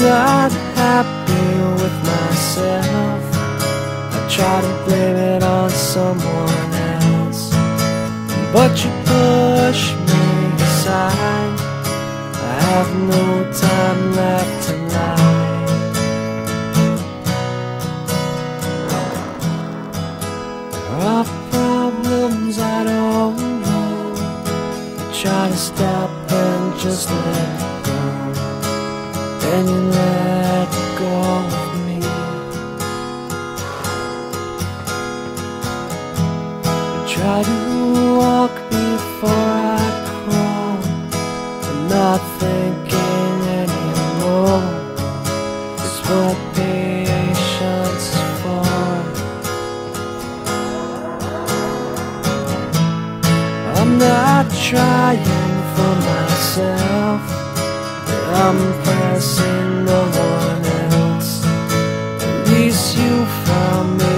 not happy with myself. I try to blame it on someone else, but you push me aside. I have no time left to lie. There are problems I don't know. I try to stop and just let go, then you let go of me. I try to walk before I crawl. I'm not thinking anymore. It's what patience is for. I'm not trying for myself, I'm impressing no one else. At least you found me